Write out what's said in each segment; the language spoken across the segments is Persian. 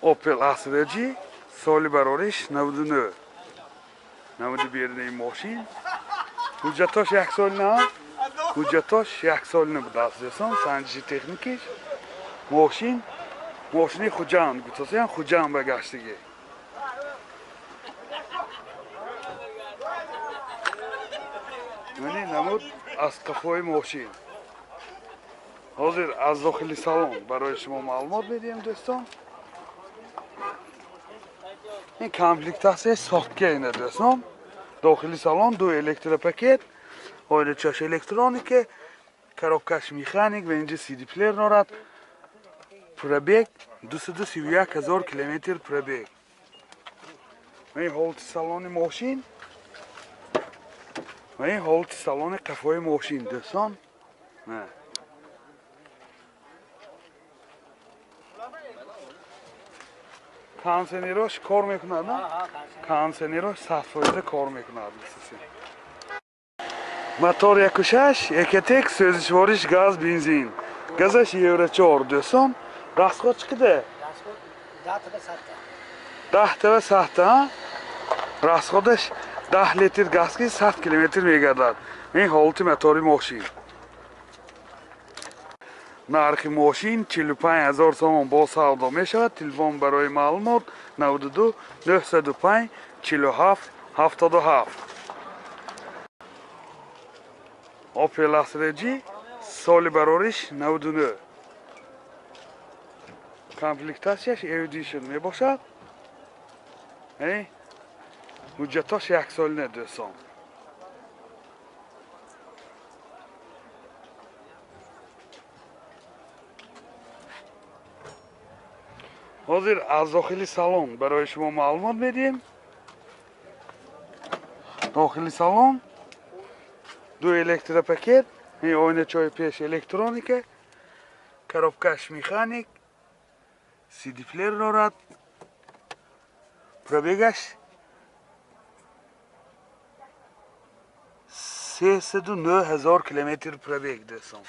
Opel Astra G соли барориш 99. Намуди берни мошин. Ҳуҷҷатош 1 сол на. Ҳуҷҷатош 1 сол на буд асосан санҷиши техникиш. Мошини хуҷанд гутосиян хуҷанд ба гаштиги. Мани намуд аз қафои мошин. ҳозир аз дохили салон барои шумо маълумот медиҳем дӯстон. این کامپلکتاسیه ساختگی اینه دوستان. داخلی سالن 2 الکتروپاکت، آیل چاش الکترونیکه، کاروبکش میخانیک و اینجا سی دی پلیر دارد. پرابگ 231,000 کیلومتر پرابگ. این حالت سالن ماشین. و این حالت سالن قفای ماشین دوستان. نه. کانسنیروش کار میکنه نه؟ کانسنیروش 100% کار میکنه دوستان. موتور 1.6 1.1 سوزشوارش گاز بنزین. گازش یورو 4 دوستان. راسخود چقدر؟ 10 تا 100 تا. راسخودش 10 لیتر گاز کی 100 کیلومتر میگردد. این حالت موتور ماشین. нархи мошин 45,000 сомон бо савдо мешавад. Телефон барои маълумот 92 905 47 77. Opel Astra G соли барориш 99. комплектасияш Edition мебошад. ҳуҷҷатош 1 сол не дӯстон. ҳозир аз дохили салон барои шумо маълумот медиҳем. дохили салон 2 электропакет, ойначаи пеш электроника, коробкаш механик, CD плеер дорад. пробегаш 309,000 километр пробег дӯстон.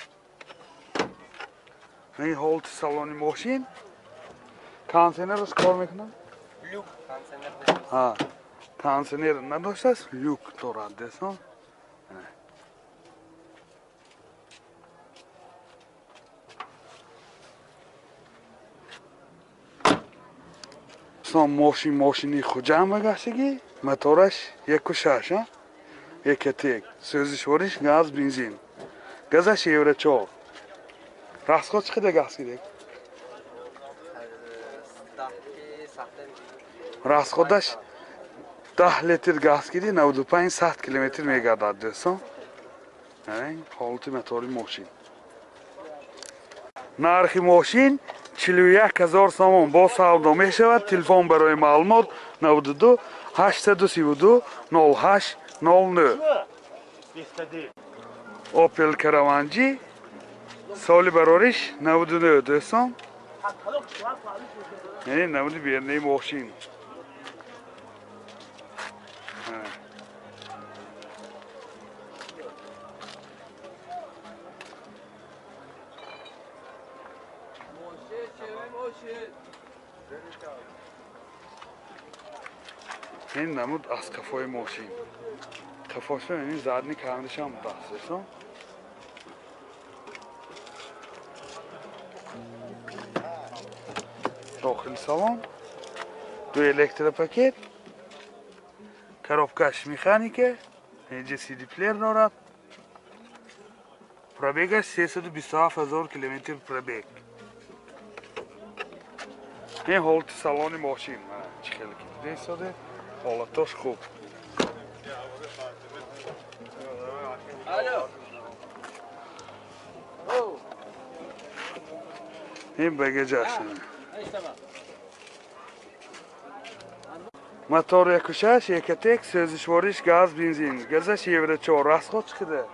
این ҳолати салони мошин. کانسنرش کار میکنه؟ لوک کانسنر. ها کانسنر نداشته است لوک دارد دوستان. ماشینی خوجند بگشتگی موتورش 1.6 1.1 سوزشوارش گاز بنزین. گازش یورو 4. راسخود چقدر گاز گیره؟ расходаш 10 литр газ гирӣ 95-100 километр мегардад дӯстон. ҳолати мотори мошин. нархи мошин 41,000 сомон бо савдо мешавад. телефон барои маълумот 92 832 08 00. Opel Caravan G соли барориш 99 дӯстон. намуди берни мошин. این نمود از قفای ماشین. قفاش این زدنی کاملش هم بسته. داخل سالن 2 الکتروپاکت، коробкаш механике، اینجا CD پلیر دارد. پرابگش 327,000 کیلومتر پرابگ. این حالت سالن ماشین چه خیلی که دیسته حالتاش خوب. این بگیجش موتور 1.6 1.1 سوزشوارش گاز بنزین. گازش یورو 4. расход چقدر؟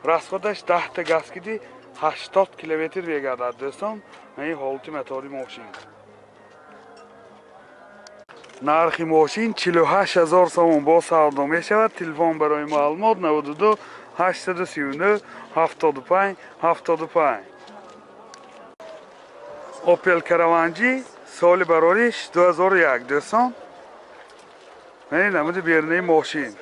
расходаш 10 تا газ гирӣ 80 километр мегардад дӯстон. این ҳолати мотори мошин. нархи мошин 48,000 сомон бо савдо мешавад. телефон барои маълумот 92 839 75 75. Opel Karavanji سال برارش 2001 دوستان. من نمود بیرنی ماشین.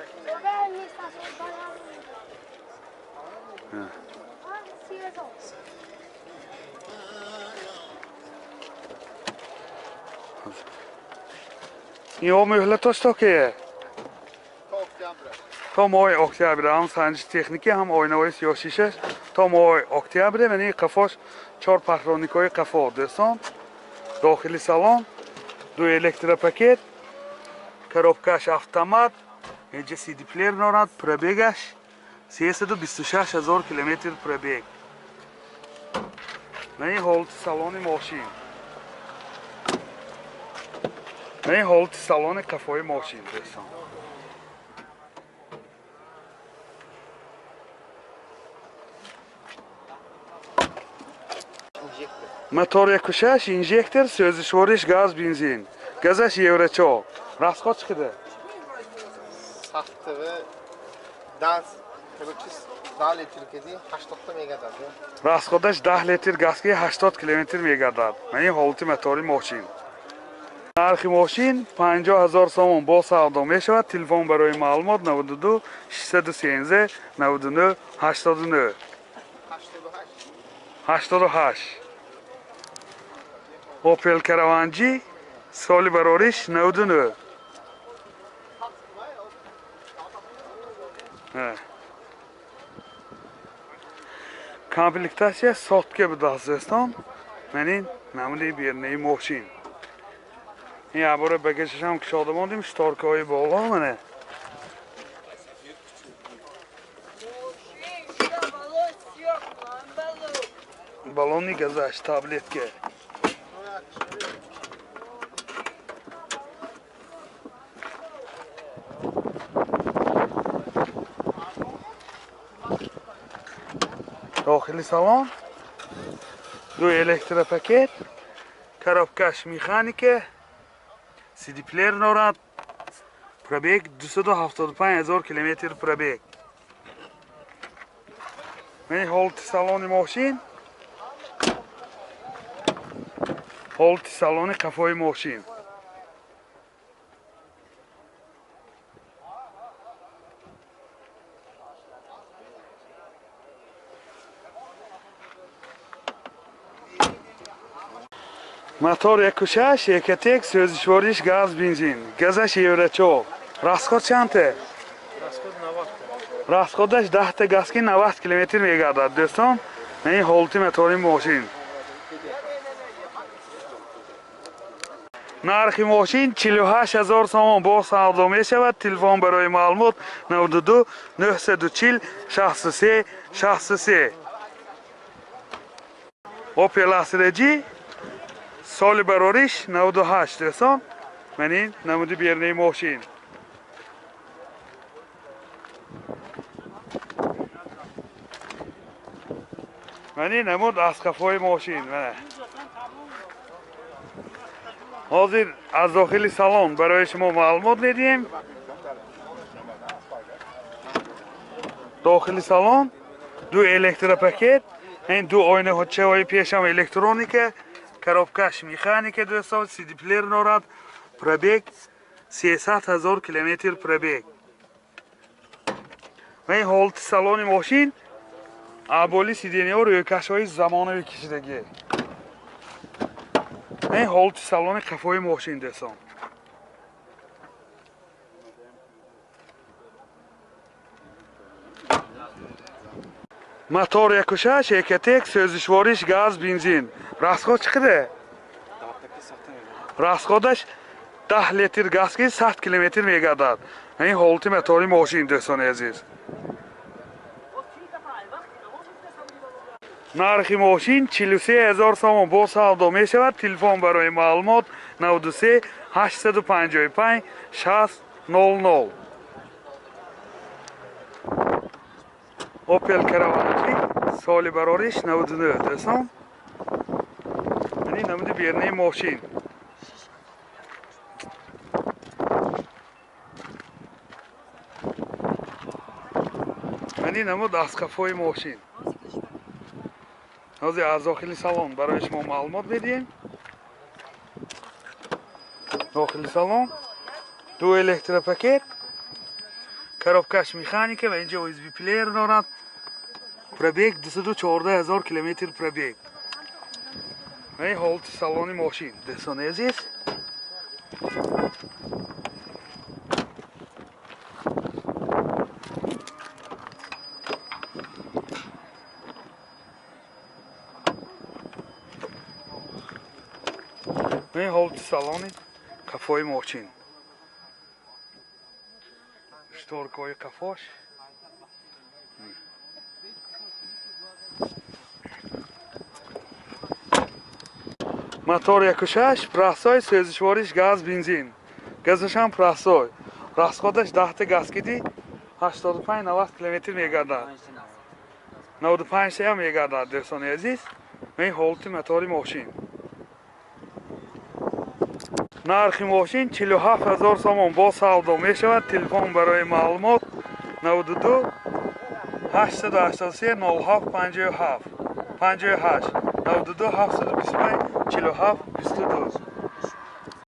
این ها مهلتاش تا که تا ماه اکتبر هم سنج تکنیکی هم آینه سیاسیشش تا ماه اکتبر من قفاش 4 پخرانیک های قفا دوستان. داخلی سالن 2 الکتروپاکت коробкаш автомат اینجا سی دی پلیر دارد. پربیگش 326,000 کیلومتر پربیگ. این حالت سالن ماشین. این حالت سالن قفای ماشین دوستان. موتور 1.6 інжектор, سوزشوارش گاز بنزین. گازش یورو 4. راست چقدر؟ Saxtı ve dans kırıkçı daha Türkiye'de 80 mega dadı. راست 10 لیتر گاز که 80 کیلومتر میگردد. من این حالت موتور ماشین. نرخ ماشین 50,000 سوم با سودا می شود. تلفن برای معلومات 92 613 99 89 88. اوپل کراوانجی سال برارش 99. Komplektatsiya sotga budasizdan. Menin namli birney mashин. Ya bora bagajش هم کشاده ماندیم شتارکای بالا منه. بالونی گذاشت تابلت که. داخلی سالن 2 الکتروپاکت коробкаш механика سی دی پلیر دارد. پربیگ 275,000 کیلومتر پربیگ. این حالت سالن ماشین. حالت سالن قفای ماشین. موتور 1.6 1.1 سوزشوارش گاز بنزین. گازش یورو 4. راست چنده؟ راستش 10 تا گاز که 90 کیلومتر میگردد دوستان. این حالت موتور ماشین. نرخ ماشین 48,000 سوم با سودا می شود. تلفن برای معلومات 92 940 63 63. اوپل استرجی سال برارش 98 دوستان. من این نمود بیرنی ماشین. من این نمود از قفای ماشین. حاضر از داخل سالن برای شما معلومات میدیم. داخل سالن 2 الکتروپاکت. این 2 آینه هوچه های پیش هم الکترونیکه. коробкаш механика دوستان. سی دی پلیر دارد. پربیگ 300,000 کیلومتر پربیگ. و این حالت سالن ماشین ابولی سیدینی ها روی کش های زمانه کشیدگی. این حالت سالن قفای ماشین دوستان. موتور 1.6 1.1 سوزشوارش گاز بنزین. راست چقدر؟ راستش 10 لیتر گاز که 100 کیلومتر میگردد. این حالت موتور ماشین دوستان عزیز. نرخ ماشین 43,000 سوم با سودا می شود. تلفن برای معلومات 93 855 60 00. اوپل کراوانجی سال برارش 99 دوستان. این نمود بیرنی ماشین. این نمود از قفای ماشین. ҳозир аз дохили салон барои шумо маълумот медиҳем. дохили салон 2 электропакет, коробкаш механика ва инҷо USB плеер дорад. Пробег 214 000 км пробег. ин ҳолати салони мошин дӯстони азиз. ин ҳолати салони қафои мошин. шторкаҳои қафош. мотор 1.6 прахсой, сӯзишвориш газ, бензин. Газашам прахсой. Расходаш 10 газкиди 85-90 км мегардад. 95 ҳам мегардад дӯстони азиз. ин ҳолати мотори мошин. нархи мошин 47 000 сомон бо савдо мешавад. Телефон барои маълумот 92 883 07 57 58 92 725 47 22.